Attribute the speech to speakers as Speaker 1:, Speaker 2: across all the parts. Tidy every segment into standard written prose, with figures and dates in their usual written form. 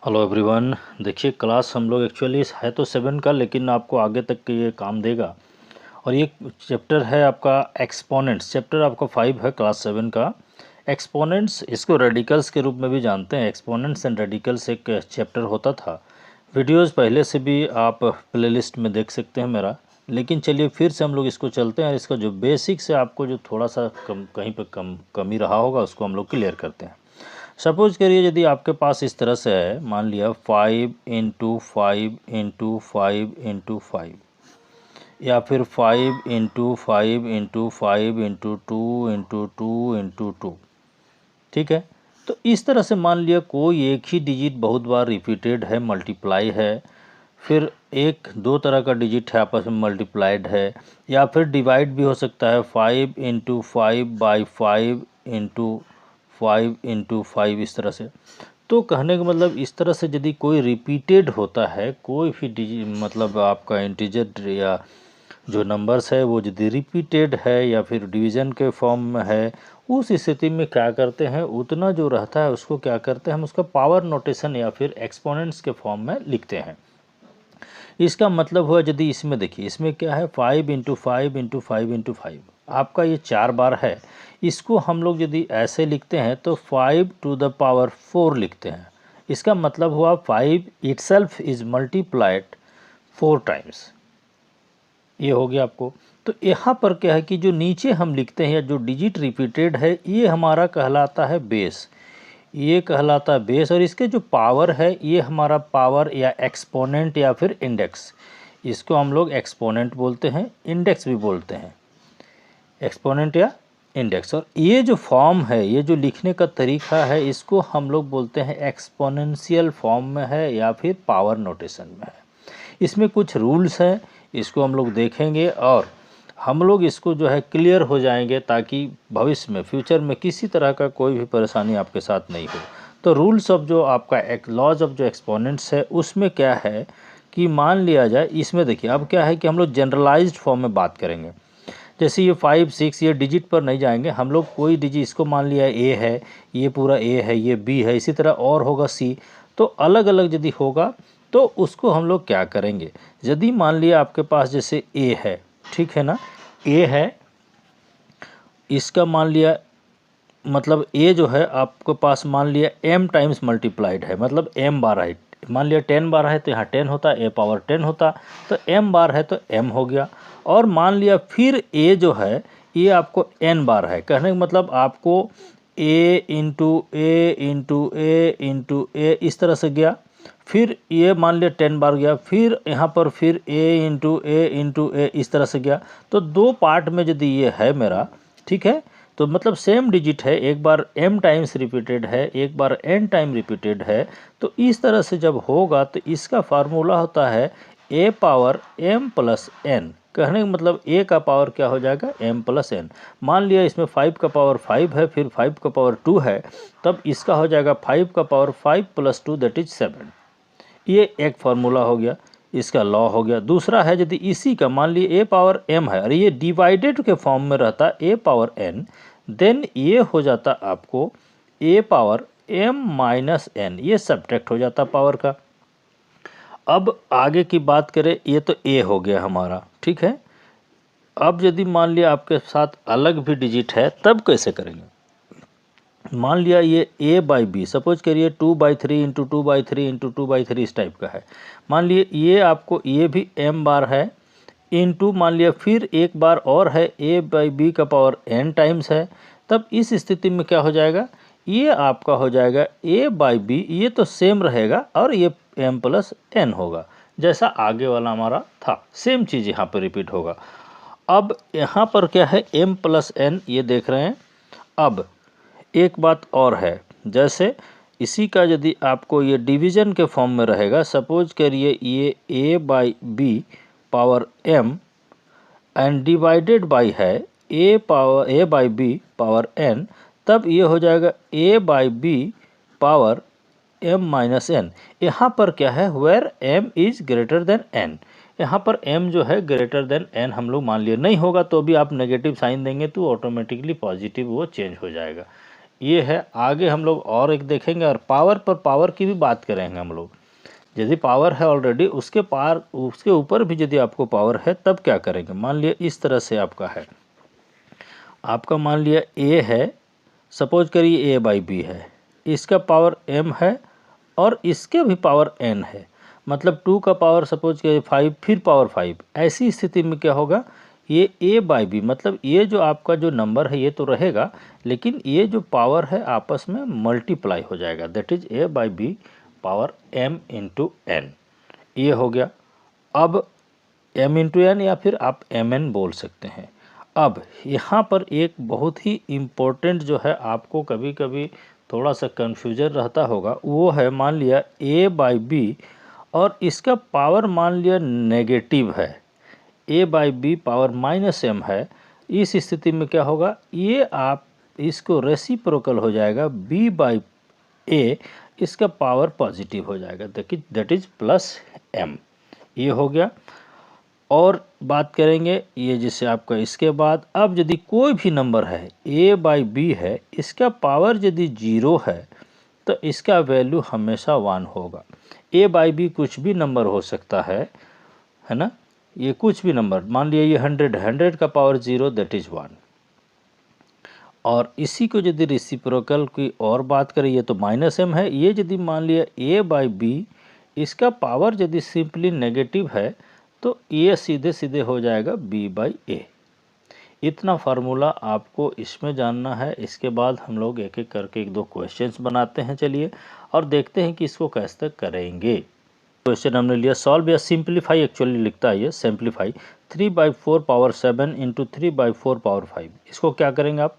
Speaker 1: Hello everyone. देखिए class हम लोग एक्चुअली है तो 7 का, लेकिन आपको आगे तक के ये काम देगा। और ये चैप्टर है आपका एक्सपोनेंट्स। चैप्टर आपका 5 है क्लास 7 का। एक्सपोनेंट्स, इसको रेडिकल्स के रूप में भी जानते हैं। एक्सपोनेंट्स एंड रेडिकल्स एक चैप्टर होता था। वीडियोस पहले से भी आप प्लेलिस्ट में देख सकते हैं मेरा। लेकिन चलिए फिर से हम लोग इसको चलते हैं। इसका जो बेसिक्स है, आपको जो थोड़ा सा कहीं पर कमी रहा होगा उसको हम लोग क्लियर करते हैं। सपोज करिए यदि आपके पास इस तरह से है, मान लिया 5 इंटू 5 इंटू 5 इंटू 5, या फिर 5 into 5 into 5 into 2 into 2 into 2। ठीक है, तो इस तरह से मान लिया कोई एक ही डिजिट बहुत बार रिपीटेड है, मल्टीप्लाई है, फिर एक दो तरह का डिजिट है आपस में मल्टीप्लाइड है, या फिर डिवाइड भी हो सकता है 5 इंटू 5 बाई 5 इंटू 5 इंटू 5, इस तरह से। तो कहने का मतलब इस तरह से यदि कोई रिपीटेड होता है, कोई भी डिजिट मतलब आपका इंटीजर या जो नंबर्स है वो यदि रिपीटेड है या फिर डिवीज़न के फॉर्म में है, उस स्थिति में क्या करते हैं, उतना जो रहता है उसको क्या करते हैं, हम उसका पावर नोटेशन या फिर एक्सपोनेंट्स के फॉर्म में लिखते हैं। इसका मतलब हुआ यदि इसमें देखिए, इसमें क्या है 5 इंटू 5 इंटू 5 इंटू 5, आपका ये 4 बार है। इसको हम लोग यदि ऐसे लिखते हैं तो 5 टू द पावर 4 लिखते हैं। इसका मतलब हुआ 5 इटसेल्फ इज मल्टीप्लाइड 4 टाइम्स। ये हो गया आपको। तो यहाँ पर क्या है कि जो नीचे हम लिखते हैं या जो डिजिट रिपीटेड है, ये हमारा कहलाता है बेस। ये कहलाता है बेस, और इसके जो पावर है ये हमारा पावर या एक्सपोनेंट या फिर इंडेक्स। इसको हम लोग एक्सपोनेंट बोलते हैं, इंडेक्स भी बोलते हैं, एक्सपोनेंट या इंडेक्स। और ये जो फॉर्म है, ये जो लिखने का तरीका है, इसको हम लोग बोलते हैं एक्सपोनेंशियल फॉर्म में है या फिर पावर नोटेशन में है। इसमें कुछ रूल्स हैं, इसको हम लोग देखेंगे और हम लोग इसको जो है क्लियर हो जाएंगे, ताकि भविष्य में फ्यूचर में किसी तरह का कोई भी परेशानी आपके साथ नहीं हो। तो रूल्स ऑफ जो आपका एक लॉज ऑफ जो एक्सपोनेंट्स है, उसमें क्या है कि मान लिया जाए, इसमें देखिए अब क्या है कि हम लोग जनरलाइज्ड फॉर्म में बात करेंगे। जैसे ये 5 6 ये डिजिट पर नहीं जाएंगे हम लोग। कोई डिजिट, इसको मान लिया ए है, ये पूरा ए है, ये बी है, इसी तरह और होगा सी। तो अलग अलग यदि होगा तो उसको हम लोग क्या करेंगे, यदि मान लिया आपके पास जैसे ए है, ठीक है ना, ए है, इसका मान लिया मतलब ए जो है आपके पास मान लिया m टाइम्स मल्टीप्लाइड है, मतलब m बार है। मान लिया 10 बार है तो यहाँ 10 होता, a पावर 10 होता, तो m बार है तो m हो गया। और मान लिया फिर a जो है ये आपको n बार है, कहने का मतलब आपको a into A into A into A इस तरह से गया। फिर ये मान लिया 10 बार गया, फिर यहाँ पर फिर a इंटू ए इस तरह से गया। तो दो पार्ट में यदि ये है मेरा, ठीक है, तो मतलब सेम डिजिट है, एक बार m टाइम्स रिपीटेड है, एक बार n टाइम रिपीटेड है। तो इस तरह से जब होगा तो इसका फार्मूला होता है a power m plus n। कहने का मतलब a का पावर क्या हो जाएगा, m प्लस n। मान लिया इसमें 5 का पावर 5 है, फिर 5 का पावर 2 है, तब इसका हो जाएगा 5 का पावर 5 प्लस 2 दैट इज 7। ये एक फार्मूला हो गया, इसका लॉ हो गया। दूसरा है यदि इसी का मान लिए a पावर m है और ये डिवाइडेड के फॉर्म में रहता a पावर n, देन ये हो जाता आपको a power m minus n, ये सब्ट्रैक्ट हो जाता पावर का। अब आगे की बात करें, ये तो a हो गया हमारा, ठीक है। अब यदि मान लिया आपके साथ अलग भी डिजिट है, तब कैसे करेंगे। मान लिया ये a बाई बी, सपोज करिए 2/3 इंटू 2/3 इंटू 2/3 इस टाइप का है। मान लिए ये आपको ये भी m बार है, इंटू मान लिया फिर एक बार और है a बाई बी का पावर n टाइम्स है। तब इस स्थिति में क्या हो जाएगा, ये आपका हो जाएगा a बाई बी, ये तो सेम रहेगा और ये m प्लस n होगा, जैसा आगे वाला हमारा था सेम चीज़ यहाँ पर रिपीट होगा। अब यहाँ पर क्या है m प्लस n, ये देख रहे हैं। अब एक बात और है, जैसे इसी का यदि आपको ये डिवीज़न के फॉर्म में रहेगा, सपोज करिए ये a by B power m and divided by है a by B power n, तब ये हो जाएगा a by B power m minus n। यहाँ पर क्या है, where m is greater than n, यहाँ पर m जो है ग्रेटर देन n हम लोग मान लिए। नहीं होगा तो भी आप नेगेटिव साइन देंगे तो ऑटोमेटिकली पॉजिटिव वो चेंज हो जाएगा। ये है। आगे हम लोग और एक देखेंगे और पावर पर पावर की भी बात करेंगे हम लोग। यदि पावर है ऑलरेडी उसके ऊपर भी यदि आपको पावर है तब क्या करेंगे। मान लिया इस तरह से आपका है, आपका मान लिया ए है, सपोज करिए a/b है, इसका पावर m है और इसके भी पावर n है, मतलब 2 का पावर सपोज करिए 5 फिर पावर 5। ऐसी स्थिति में क्या होगा, ये a/b मतलब ये जो आपका जो नंबर है ये तो रहेगा, लेकिन ये जो पावर है आपस में मल्टीप्लाई हो जाएगा, that is a/b power m into n। ये हो गया। अब m इंटू n या फिर आप mn बोल सकते हैं। अब यहाँ पर एक बहुत ही इम्पोर्टेंट जो है आपको कभी कभी थोड़ा सा कन्फ्यूजन रहता होगा, वो है मान लिया a/b और इसका पावर मान लिया नेगेटिव है, a/b पावर -m है। इस स्थिति में क्या होगा, ये आप इसको रेसिप्रोकल हो जाएगा b/a, इसका पावर पॉजिटिव हो जाएगा, दैट इज +m। ये हो गया। और बात करेंगे ये जिससे आपका इसके बाद, अब यदि कोई भी नंबर है a/b है, इसका पावर यदि 0 है तो इसका वैल्यू हमेशा 1 होगा। a/b कुछ भी नंबर हो सकता है ना, ये कुछ भी नंबर, मान लिया ये 100 का पावर 0 दैट इज 1। और इसी को यदि रेसिप्रोकल की और बात करें, ये तो -m है, ये यदि मान लिया a/b इसका पावर यदि सिंपली नेगेटिव है तो ये सीधे सीधे हो जाएगा b/a। इतना फार्मूला आपको इसमें जानना है। इसके बाद हम लोग एक एक करके 1-2 क्वेश्चंस बनाते हैं, चलिए, और देखते हैं कि इसको कैसे करेंगे। क्वेश्चन हमने लिया सॉल्व या सिंप्लीफाई, एक्चुअली लिखता है ये सिंप्लीफाई 3/4 पावर 7 इंटू 3/4 पावर 5। इसको क्या करेंगे आप,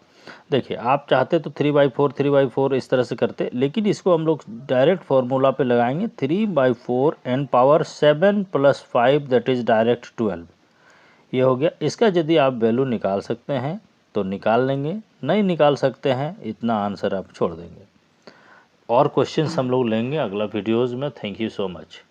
Speaker 1: देखिए आप चाहते तो 3/4 इस तरह से करते, लेकिन इसको हम लोग डायरेक्ट फार्मूला पे लगाएंगे 3/4 n power 7 + 5 that is direct 12। ये हो गया। इसका यदि आप वैल्यू निकाल सकते हैं तो निकाल लेंगे, नहीं निकाल सकते हैं इतना आंसर आप छोड़ देंगे। और क्वेश्चंस हम लोग लेंगे अगला वीडियोज़ में। Thank you so much.